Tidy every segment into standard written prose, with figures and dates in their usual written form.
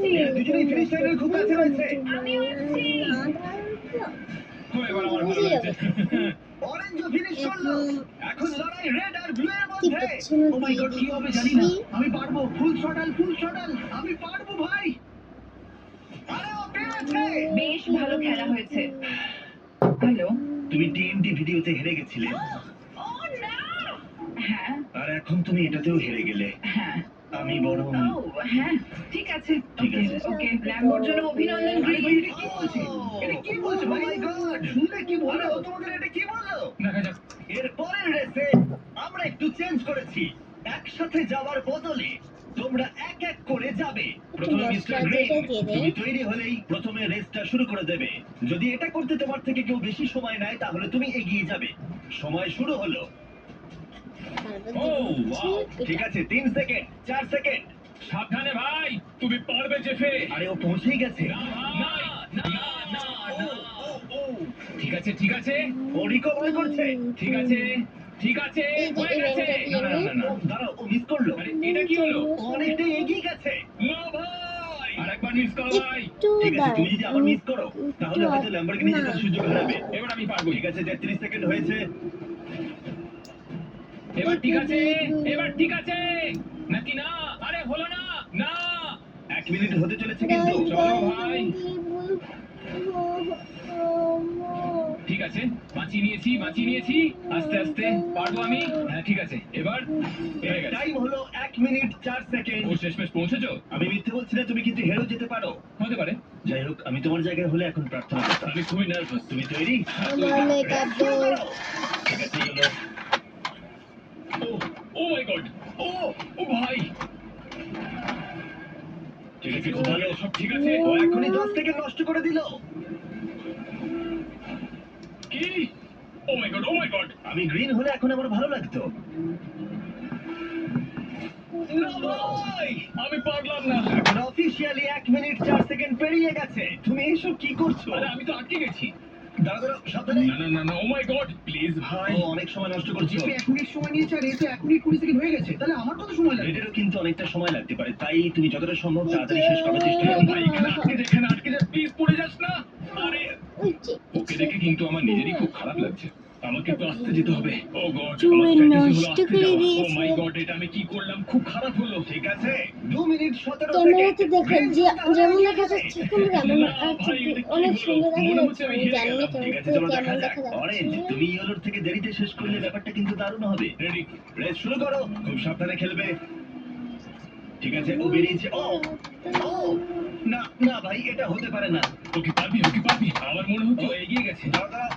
এরা দুজনেই ফিনিশ লাইনের খুব কাছে রয়েছে। আমিও আসছি। এবার আমার ভালো লাগছে। অরেঞ্জ ফিনিশ করলো। এখন লড়াই রেড আর ব্লু এর কি মধ্যে। করছে না ও মাই গড, কি হবে জানি না। আমি পারবো। ফুল শটল, ফুল শটল। আমি পারবো ভাই। আরে ও পেরেছে। বেশ ভালো খেলা হয়েছে। হ্যালো। তুমি টিএমটি ভিডিওতে হেরে গেছিলে, ও না। হ্যাঁ আর এখন তুমি এটাতেও হেরে গেলে। হ্যাঁ। আমি বরং ও হ্যাঁ, ঠিক আছে। ঠিক আছে। ওকে, ল্যাম্বোর জন্য অভিনন্দন। আরে ভাই, এটা কি বলছে? এটা কি বলছে ভাই? ও মাই গড, শুনলে কি বললো? ও তোমাদের এটা কি বললো? দেখা যাক। এর পরের রেসে আমরা একটু চেঞ্জ করেছি। একসাথে যাওয়ার বদলে তোমরা এক এক করে যাবে। প্রথমে মিস্টার গ্রেট, তুমি তৈরি হলেই প্রথমে রেসটা শুরু করে দেবে। যদি এটা করতে তোমার থেকে কেউ বেশি সময় নেয় তাহলে তুমি এগিয়ে যাবে। সময় শুরু হলো। ও ওয়াও, ঠিক আছে, 3 সেকেন্ড, 4 সেকেন্ড। সাবধানে ভাই, তুমি পারবে জেফে। আরে ও পৌঁছেই গেছে। না ভাই, না না না। ও, ও, ঠিক আছে ঠিক আছে ও রিকভার করছে। ঠিক আছে ঠিক আছে, হয়ে গেছে। না না না না, দাঁড়াও, ও মিস করলো। আরে এটা কি হলো? ও অনেকটাই এগিয়ে গেছে। না ভাই, আরেকবার মিস করো ভাই। ঠিক আছে, তুমি যদি আবার মিস করো তাহলে হয়তো ল্যাম্বরগিনি জেতার সুযোগ হারাবে। এবার আমি পারবো। ঠিক আছে, 33 সেকেন্ড হয়েছে। এবার ঠিক আছে, এবার ঠিক আছে নাকি না? আরে হলো না, না। 1 মিনিট হতে চলেছে কিন্তু। চলো ভাই। ঠিক আছে, বাঁচিয়ে নিয়েছি। আস্তে আস্তে পারবো আমি। হ্যাঁ ঠিক আছে, এবার হয়ে গেছে। টাইম হলো 1 মিনিট 4 সেকেন্ড। ও শেষমেশ পৌঁছেছো? আমি মিথ্যে বলছি না, তুমি কিন্তু হেরেও যেতে পারো। হতে পারে। যাই হোক, আমি তোমার জায়গায় হলে এখন প্রার্থনা করতাম। আমি খুবই নার্ভাস। তুমি তৈরি? আমার মেকআপ শুরু করো। ঠিক আছে, চলো। ও মাই গড, ও ভাই। ঠিক আছে, খুব ভালো। সব ঠিক আছে। ও এখনই 10 সেকেন্ড নষ্ট করে দিল। কি? ও মাই গড। আমি গ্রিন হলে এখন আমার ভালো লাগতো। না ভাই, আমি পারলাম না। এখন অফিশিয়ালি 1 মিনিট 4 সেকেন্ড পেরিয়ে গেছে। তুমি এসব কি করছো? আরে আমি তো আটকে গেছি। দাঁড়াও, সাবধানে। না, ও মাই গড, প্লিজ ভাই। ও অনেক সময় নষ্ট করছো। 1 মিনিট সময় নিয়েছে আর এতে 1 মিনিট 20 সেকেন্ড হয়ে গেছে। তাহলে আমার কত সময় লাগবে? রেডেরও কিন্তু অনেকটা সময় লাগতে পারে, তাই তুমি যতটা সম্ভব তাড়াতাড়ি শেষ করার চেষ্টা করো। ভাই এখানে আটকে যা, প্লিজ পড়ে যাস না। আরে ওকে দেখে কিন্তু আমার নিজেরই খুব খারাপ লাগছে। আমাকে তো আসতে যেতে হবে। ও গড, চুল আমার strategy হলো নষ্ট আসতে করে যাওয়া। ও দিয়েছে। মাই গড, এটা আমি কি করলাম? খুব খারাপ হলো। ঠিক আছে, 2 মিনিট 17 ক্যামেরাতে সেকেন্ড। দেখো যেমন দেখা যাচ্ছে কিন্তু কেমন অনেক সুন্দর দেখা মনে যাচ্ছে। হচ্ছে আমি আমি হেরে জানি না গেলাম। ঠিক আছে, কেমন চলো দেখা কেমন যাক। দেখা অরেঞ্জ, যাচ্ছে। তুমি ইয়েলোর থেকে দেরিতে শেষ করলে ব্যাপারটা কিন্তু দারুণ হবে। রেডি? রেস শুরু করো, খুব সাবধানে খেলবে। ঠিক আছে, ও বেরিয়েছে। ও ও না না ভাই, এটা হতে পারে না। ওকে পারবি। আমার মনে হচ্ছে ও এগিয়ে গেছে। দাঁড়াও, দাঁড়াও।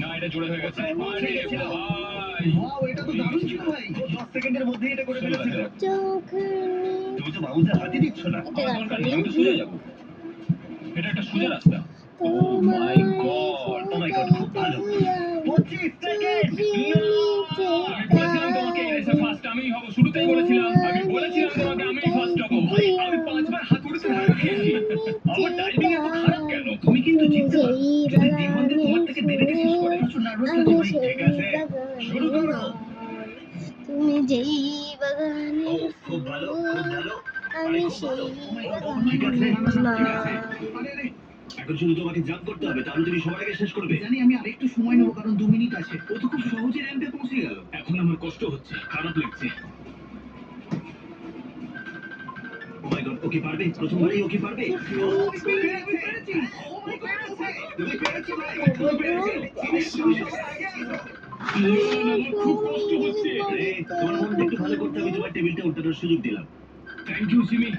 না, এটা জোরে হয়ে গেছে। ওটাই পৌঁছে আরে গেছিল। ভাই, ওয়াও, এটা তো দারুণ ছিল ভাই। ও 10 সেকেন্ডের মধ্যেই এটা করে ফেলেছিল। চোখের তুমি তো মাউসে হাতি দিচ্ছ না। এটা গান দরকার করি। নেই, আমি তো সোজা যাবো। এটা একটা সোজা রাস্তা। ও মাই গড, ও মাই গড, খুব ভালো। 25 সেকেন্ড। আমি বলেছিলাম তোমাকে এই রেসে ফার্স্ট আমিই হব। শুরুতেই বলেছিলাম, আমি বলেছিলাম তোমাকে আমি ফার্স্ট হব। ভাই আমি 5 বার হাত উড়িতে ধাক্কা খেয়েছি। আমার টাইমিং এত খারাপ কেন? তুমি কিন্তু জিততে পারো যদি দিগন্তে তোমার থেকে দেরিতে শেষ করে। প্রচুর নার্ভাস লাগছে ভাই। ঠিক আছে, শুরু করো। তুমি যেই ও বাগানে খুব ভালো, খুব ভালো। আমি আরে, খুব ভালো। সেই ও মাই গড, ঠিক আছে, ঠিক আছে। আরে আরে, এখন শুধু তোমাকে জাম্প করতে হবে, তাহলে তুমি সবার আগে শেষ করবে। জানি আমি আরেকটু সময় নেবো কারণ 2 মিনিট আছে। ও তো খুব সহজে র্যাম্পে পৌঁছে গেল। এখন আমার কষ্ট হচ্ছে, খারাপ লাগছে। ও মাই গড, ওকে পারবে? প্রথমবারই ওকে পারবে? ও পেরেছি। ও মাই গড, তুমি পেরেছো ভাই, তুমি পেরেছো। তুমি সবার আগে আছো। আমার খুব কষ্ট হচ্ছে। আরে, তোমার মনটা একটু ভালো করতে আমি তোমার টেবিলটা উল্টানোর সুযোগ দিলাম। Thank you Simi.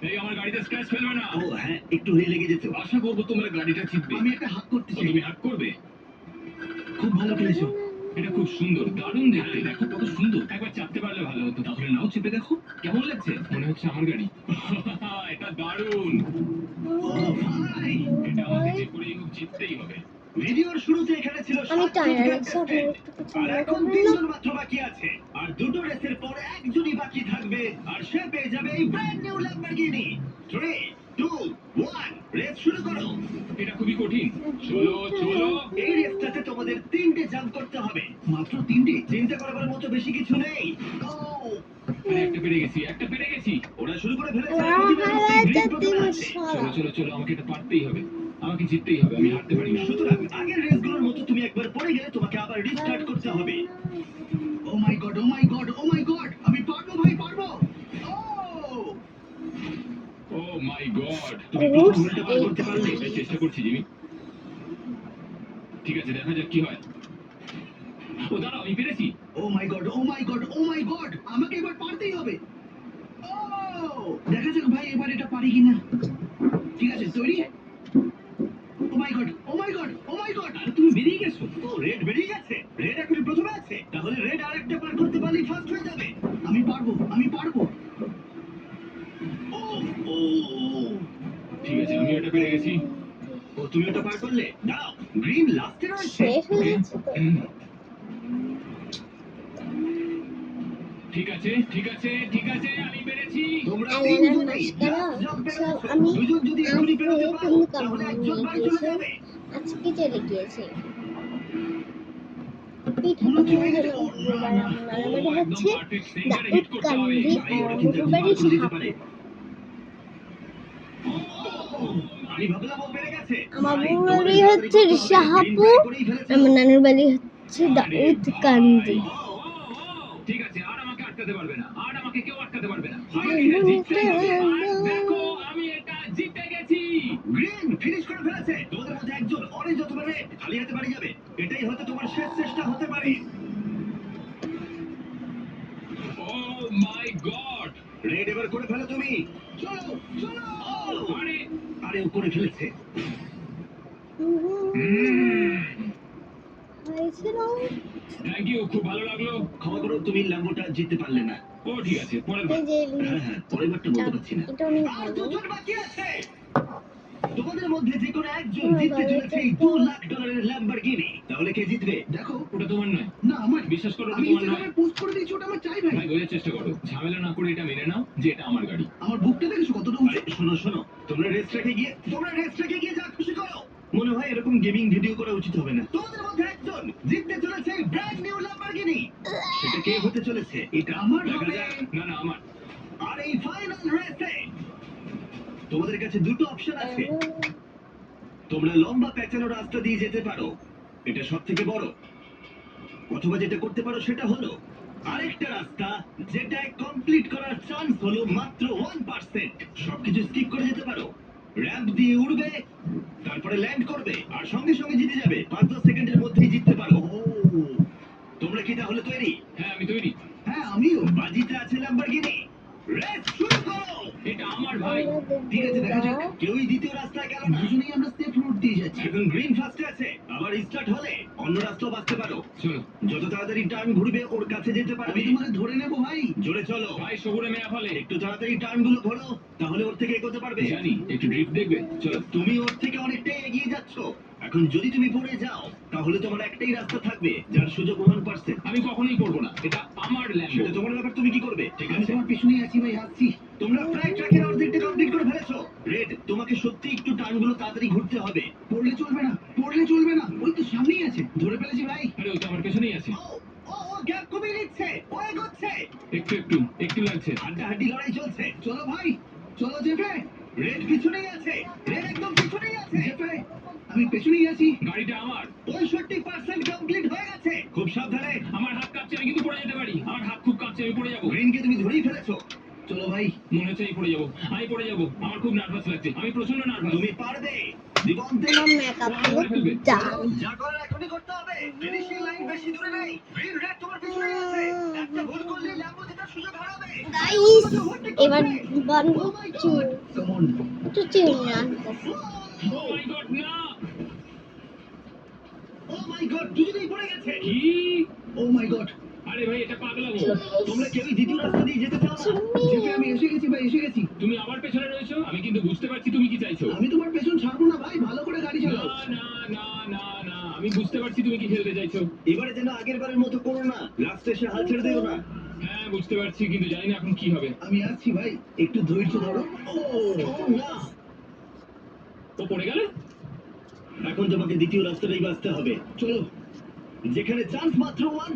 এই আমার গাড়িতে স্ক্র্যাচ ফেলবে না। ও হ্যাঁ, একটু হয়ে লেগে যেত। আশা করবো তোমরা গাড়িটা জিতবে। আমি একটা হাত করতে ও, চাই। তুমি হাত করবে? খুব ভালো খেলেছো। এটা খুব সুন্দর, দারুণ দেখতে। দেখো কত সুন্দর। একবার চাপতে পারলে ভালো হতো। তাহলে নাও চেপে দেখো কেমন লাগছে। মনে হচ্ছে আমার গাড়ি। এটা দারুণ। ও ভাই, এটা আমাকে যে করেই হোক জিততেই হবে। ভিডিওর শুরুতে এখানে ছিল আমি 7 টায়ার contestant, আর এখন 3 জন মাত্র বাকি আছে। আর দুটো রেসের পর একজনই বাকি থাকবে, আর সে পেয়ে যাবে এই ব্র্যান্ড নিউ ল্যাম্বরগিনি। 3 2 1 রেস শুরু করো। এটা খুবই কঠিন। চলো। এই রেসটাতে তোমাদের 3টে জাম্প করতে হবে। মাত্র 3টে? চিন্তা করার মতো বেশি কিছু নেই। Go! আরে, একটা পেরে গেছি। ওরা শুরু করে ফেলেছে ওরা হারাতে মশলা চলো চলো চলো, আমাকে এটা পারতেই হবে, আমাকে জিততেই হবে, আমি হারতে পারি না। সুতরাং আগের রেসগুলোর মতো তুমি একবার পড়ে গেলে তোমাকে আবার রিস্টার্ট করতে হবে। ও মাই গড, ও মাই গড, ও মাই গড, আমি পারবো ভাই, পারবো। ও ও মাই গড, তুমি Oops, প্রথম ঘুরতে পার করতে এই পারলে? এটা চেষ্টা করছি জিমি। ঠিক আছে, দেখা যাক কি হয়। ও দাঁড়াও, আমি পেরেছি। ও মাই গড, ও মাই গড, ও মাই গড, আমাকে এবার পারতেই হবে। ও দেখা যাক ভাই এবার এটা পারি কিনা। ঠিক আছে, তৈরি? ও মাই গড, ও মাই গড, ও মাই গড, আর তুমি বেরিয়ে গেছো। ও রেড বেরিয়ে গেছে, রেড এখন প্রথমে আছে। তাহলে রেড আরেকটা পার করতে পারলে ফার্স্ট হয়ে যাবে। আমি পারবো, আমি পারবো। ও ও ঠিক আছে, আমি এটা পেরে গেছি। ও তুমি ওটা পার করলে। দাঁড়াও, গ্রিন লাস্টে রয়েছে। শেষ হয়ে যাচ্ছে তো ঠিক আছে ঠিক আছে ঠিক আছে, আমি পেরেছি। তোমরা আলাদা তিনজনেই মাস্কারা last jump পেরে সব গেছো। আমি দুজন যদি এখনই পেরোতে আজকে পারো কিন্তু তাহলে কামড় একজন নিয়ে বাড়ি চলে গেছে যাবে। আজকে চলে গিয়েছে মনে হচ্ছে হয়ে গেছে। ও একদম হচ্ছে পারফেক্ট সেন্টারে দাউদ হিট করতে হবে। কান্দি ভাই, ওরা কিন্তু মোটর এখন বাড়ি পার করে দিতে সাহাপুর পারে। আমি ভাবলাম ও পেরে গেছে। আমার ভাই, বাড়ি তোমাদের হচ্ছে তাড়াতাড়ি করতে হবে। শাহাপুর Green try করেই ফেলেছে। আমার নানুর বাড়ি হচ্ছে দাউদ কান্দি ও, ও, ও, ঠিক আছে, আর আমাকে আটকাতে পারবে না, আর আমাকে কেউ আটকাতে পারবে না। আমি আমি এটা জিততে এটা গেছি। আর দেখো, আমি এটা জিতে গেছি। গ্রিন ফিনিশ করে ফেলেছে। তোমাদের মধ্যে একজন অরেঞ্জ অথবা রেড খালি হাতে বাড়ি যাবে। এটাই হয়তো তোমার শেষ চেষ্টা হতে পারে। ও মাই গড, রেড এবার করে ফেলো তুমি। চলো, চলো। আরে আরে ও করে ফেলেছে। হয়েছিল থ্যাংক ইউ, খুব ভালো লাগলো। ক্ষমা করো, তুমি ল্যাম্বোটা জিততে পারলে না। ও ঠিক আছে, পরের বার। এই যে হ্যাঁ হ্যাঁ, পরের বারটা বলতে পারছি না। এটা অনেক আর ভালো দুজন বাকি আছে। তোমাদের মধ্যে যে কোনো একজন হ্যাঁ, জিততে ভালো চলেছে এই তো। $2 লাখ ল্যাম্বরগিনি। তাহলে কে জিতবে? দেখো, ওটা তোমার নয়, না আমার, বিশ্বাস করো, ওটা আমি তোমার নয়। ইনস্টাগ্রামে পোস্ট করে দিয়েছি, ওটা আমার চাই ভাই। ভাই, বোঝার চেষ্টা করো, ঝামেলা না করে এটা মেনে নাও যে এটা আমার গাড়ি। আমার বুকটা দেখেছো কতটা আরে উঁচু? শোনো শোনো, তোমরা রেস রেখে গিয়ে যা খুশি করো। মনে হয় এরকম গেমিং ভিডিও করা উচিত হবে না। তোমাদের মধ্যে একজন জিততে চলেছে ব্র্যান্ড নিউ ল্যাম্বরগিনি। সেটা কে হতে চলেছে? এটা আমার দেখা হবে। যাক। না না, আমার। আর এই ফাইনাল রেসে তোমাদের কাছে দুটো অপশন আছে। তোমরা লম্বা পেঁচানো রাস্তা দিয়ে যেতে পারো, এটা সব থেকে বড়। অথবা যেটা করতে পারো সেটা হলো আরেকটা রাস্তা, যেটা কমপ্লিট করার চান্স হলো মাত্র 1%। সবকিছু স্কিপ করে যেতে পারো, র্যাম্প দিয়ে উড়বে, তারপরে ল্যান্ড করবে আর সঙ্গে সঙ্গে জিতে যাবে। 5-10 সেকেন্ডের মধ্যেই জিততে পারো। তোমরা কি তাহলে তৈরি? হ্যাঁ, আমি তৈরি। হ্যাঁ, আমিও। বাজিতে আছে ল্যাম্বরগিনি। রেস শুরু করো। এটা আমার ভাই। ঠিক আছে, দেখা যাক। কেউই দ্বিতীয় রাস্তায় গেল না। দুজনেই আমরা সেফ রুট দিয়ে যাচ্ছি। এখন গ্রিন ফার্স্টে আছে। আবার স্টার্ট হলে অন্য রাস্তাও বাঁচতে পারো। চলো যত তাড়াতাড়ি টার্ন ঘুরবে ওর কাছে যেতে আমি পারবে। তোমাকে ধরে নেবো ভাই। জোরে চলো ভাই, সবুরে মেয়া ফলে। একটু তাড়াতাড়ি টার্ন গুলো ঘোরো, তাহলে ওর থেকে এগোতে পারবে। জানি, একটু ড্রিফট দেখবে। চলো। তুমি ওর থেকে অনেকটাই এগিয়ে যাচ্ছ। এখন যদি তুমি পড়ে যাও তাহলে তোমার একটাই রাস্তা থাকবে যার সুযোগ 1%। আমি কখনোই করবো না, এটা আমার সেটা ল্যাম্বো। তোমার ব্যাপার, তুমি কি করবে? ঠিক আমি আছে, তোমার পিছনেই আছি ভাই, আসছি। তোমরা প্রায় ট্র্যাকের অর্ধেকটা কমপ্লিট করে ফেলেছো। রেড, তোমাকে সত্যি একটু টার্ন গুলো তাড়াতাড়ি ঘুরতে হবে। পড়লে চলবে না, পড়লে চলবে না। ওই তো সামনেই আছে, ধরে ফেলেছি ভাই। আরে ও তো আমার পেছনেই আছে। ও ও ও গ্যাপ কমিয়ে নিচ্ছে, ও এগোচ্ছে। একটু একটু একটু লাগছে। হাড্ডাহাড্ডি লড়াই চলছে। চলো ভাই, চলো জেফে। রেড পিছনেই আছে, রেড একদম পিছনেই আছে। জেফে, আমি পেছনেই আছি। গাড়িটা আমার। 65% কমপ্লিট হয়ে গেছে। খুব সাবধানে। আমার হাত কাঁপছে, আমি কিন্তু পড়ে যেতে পারি। আমার হাত খুব কাঁপছে, আমি পড়ে যাবো। গ্রিনকে তুমি ধরেই ফেলেছো। চলো ভাই। মনে হচ্ছে আমি পড়ে যাবো, আমি পড়ে যাবো। আমার খুব নার্ভাস লাগছে, আমি প্রচন্ড নার্ভাস। তুমি পারবে। দিগন্তে আমার মেকআপ পুরো ডাল যা করার এখনই করতে হবে। ফিনিশিং লাইন বেশি দূরে নেই। গ্রিন রেড তোমার পিছনেই আছে। একটা ভুল করলে ল্যাম্বো জেতার সুযোগ হারাবে। গাইস এবার বন্ধু চুর কাম অন। তো চুর রান ও মাই গড, না। ও মাই গড, দুজনেই পড়ে গেছে। কি? ও মাই গড। আরে ভাই, এটা পাগলামো। তোমরা কেউই দ্বিতীয় রাস্তা দিয়ে যেতে চাও না। জেফে, আমি এসে গেছি ভাই, এসে গেছি। তুমি আমার পেছনে রয়েছো, আমি কিন্তু বুঝতে পারছি তুমি কি চাইছো। আমি তোমার পেছন ছাড়বো না ভাই, ভালো করে গাড়ি না চালাও। না না না না, আমি বুঝতে পারছি তুমি কি খেলতে চাইছো। এবারে যেন আগের বারের মতো করো না, লাস্টে এসে হাল ছেড়ে দিও না। হ্যাঁ, বুঝতে পারছি, কিন্তু জানি না এখন কি হবে। আমি আসছি ভাই, একটু ধৈর্য ধরো। ও না, ও পড়ে গেল। এখন তোমাকে দ্বিতীয় রাস্তাটাই বাঁচতে হবে, চলো। যেখানে চান্স মাত্র 1%।